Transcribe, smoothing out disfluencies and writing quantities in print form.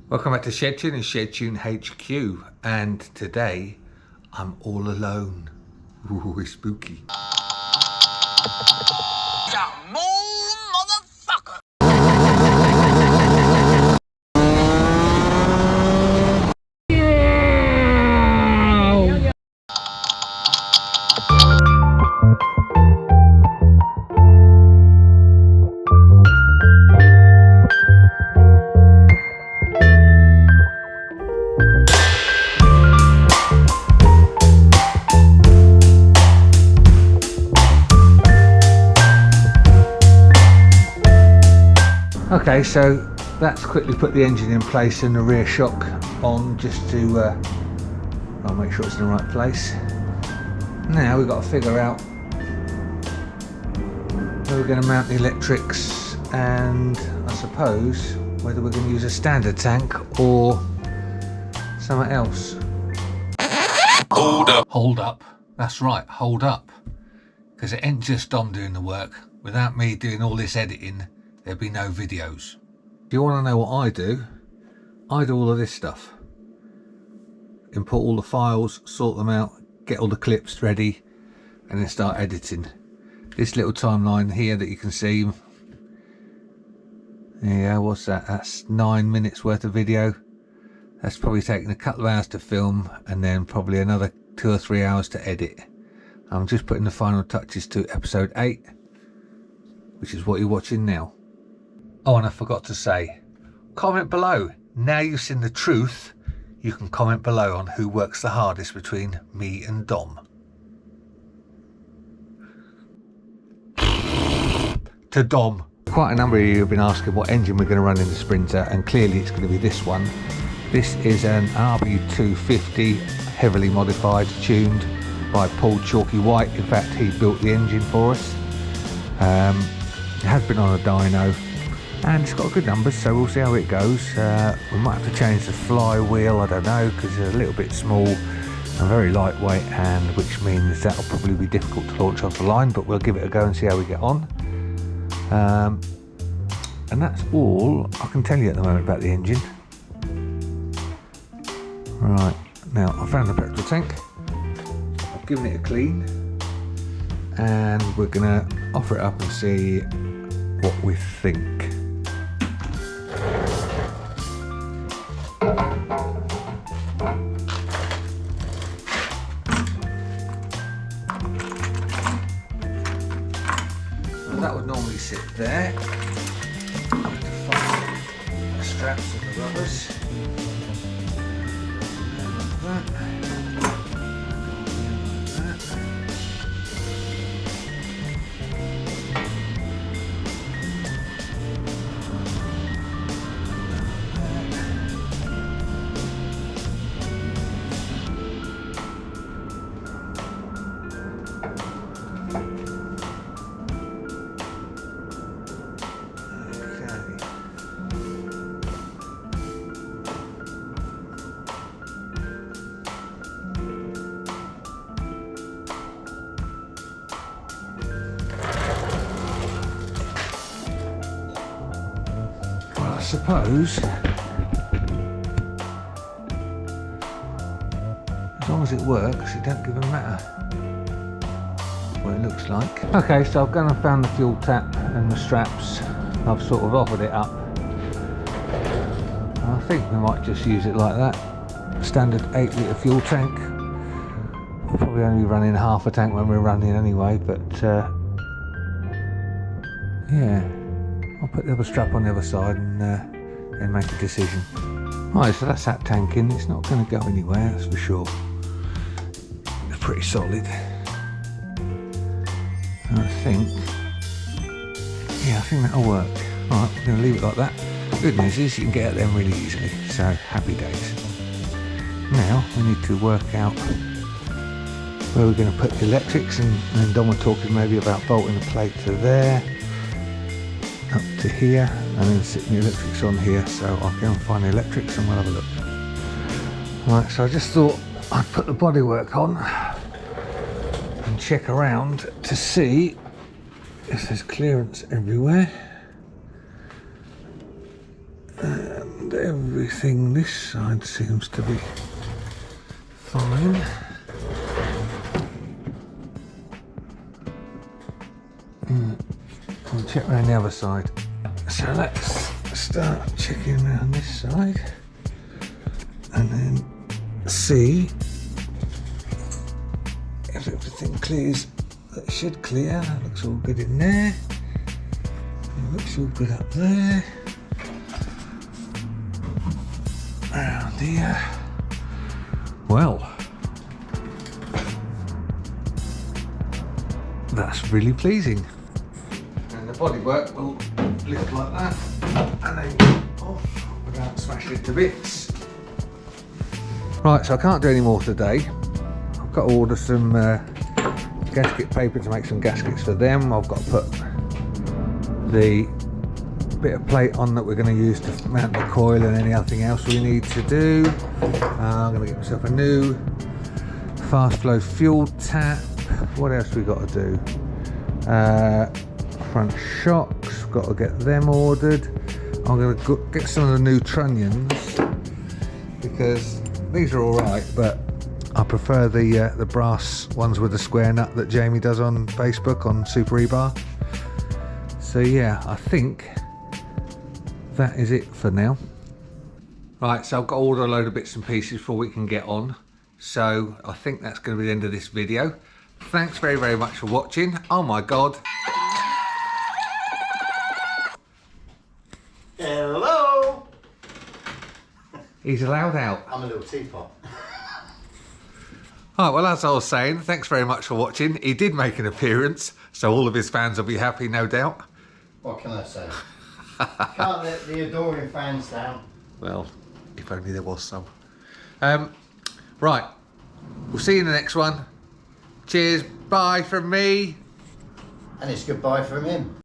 Welcome back to Shedtune and Shedtune HQ, and today I'm all alone. Ooh, it's spooky. Okay, so that's quickly put the engine in place and the rear shock on, just to I'll make sure it's in the right place. Now we've got to figure out where we're going to mount the electrics, and I suppose whether we're going to use a standard tank or something else. Hold up. Hold up. That's right, hold up. Because it ain't just Dom doing the work. Without me doing all this editing, there'd be no videos. If you want to know what I do all of this stuff. Import all the files, sort them out, get all the clips ready, and then start editing. This little timeline here that you can see, yeah, what's that? That's 9 minutes worth of video. That's probably taken a couple of hours to film, and then probably another 2 or 3 hours to edit. I'm just putting the final touches to episode 8, which is what you're watching now. Oh, and I forgot to say, comment below. Now you've seen the truth, you can comment below on who works the hardest between me and Dom. To Dom. Quite a number of you have been asking what engine we're going to run in the Sprinter, and clearly it's going to be this one. This is an RB250, heavily modified, tuned by Paul Chalky White. In fact, he built the engine for us. It has been on a dyno, and it's got good numbers, so we'll see how it goes. We might have to change the flywheel, I don't know, because it's a little bit small and very lightweight, and which means that'll probably be difficult to launch off the line, but we'll give it a go and see how we get on. And that's all I can tell you at the moment about the engine. Right, now I found the petrol tank, I've given it a clean, and we're gonna offer it up and see what we think. That would normally sit there. I have to find the straps and the rubbers. Like that. I suppose as long as it works, it don't give a matter what it looks like. Okay, so I've gone and found the fuel tap and the straps. I've sort of offered it up. I think we might just use it like that. Standard 8 litre fuel tank. We'll probably only be running half a tank when we're running anyway, but yeah, I'll put the other strap on the other side and then make a decision. Right, so that's that tank in. It's not going to go anywhere, that's for sure. It's pretty solid. And I think that'll work. Alright, we're going to leave it like that. Good news is you can get at them really easily, so happy days. Now we need to work out where we're going to put the electrics, and Dom were talking maybe about bolting the plate to there, up to here, and then sitting the electrics on here, so I'll go and find the electrics and we'll have a look. Right, so I just thought I'd put the bodywork on and check around to see Yes, there's clearance everywhere. And everything this side seems to be fine. We'll check around the other side. So let's start checking around this side and then see if everything clears. That should clear. That looks all good in there. It looks all good up there. Around here. Well, that's really pleasing. And the bodywork will lift like that and then go off without smashing it to bits. Right, so I can't do any more today. I've got to order some gasket paper to make some gaskets for them. I've got to put the bit of plate on that we're going to use to mount the coil and anything else we need to do. I'm going to get myself a new fast flow fuel tap. What else we got to do? Front shocks, got to get them ordered. I'm going to get some of the new trunnions because these are all right, but I prefer the brass ones with the square nut that Jamie does on Facebook on Super Rebar. So yeah, I think that is it for now. Right, so I've got to order a load of bits and pieces before we can get on. So I think that's going to be the end of this video. Thanks very, very much for watching. Oh my God. Hello! He's allowed out. I'm a little teapot. Alright, well, as I was saying, thanks very much for watching. He did make an appearance, so all of his fans will be happy, no doubt. What can I say? Can't let the adoring fans down. Well, if only there was some. Right, we'll see you in the next one. Cheers, bye from me. And it's goodbye from him.